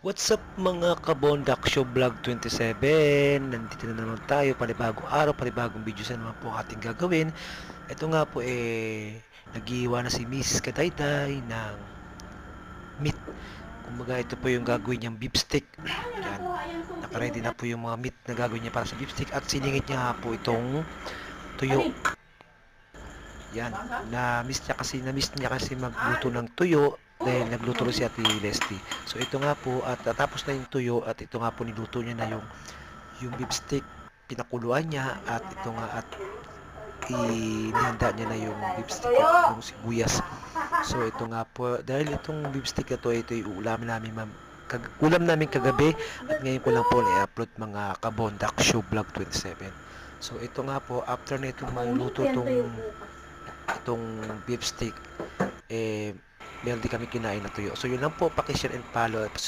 What's up mga kabondak show vlog 27. Nandito na naman tayo, panibagong araw, panibagong videos na naman po ating gagawin. Ito nga po nag-iiwa na si Mrs. Kadayday ng meat. Kumbaga ito po yung gagawin niyang beef stick. Yan. Nakaready na po yung mga meat na gagawin niya para sa beef stick at siningit niya nga po itong tuyo. Yan. Na-miss niya kasi magluto ng tuyo dahil nagluto rin si Ate Leslie. So ito nga po at tapos na yung tuyo at ito nga po niluto niya na yung beef stick, pinakuluan niya at ito nga at inihanda niya na yung beef stick at yung sibuyas. So ito nga po, dahil itong beef stick na to, ito yung ulam namin kagabi at ngayon ko lang po i-upload mga kabondak show vlog 27. So ito nga po, after na itong maluto itong beef stick, meron din kami kinain na tuyo. So yun lang po, paki-share and follow.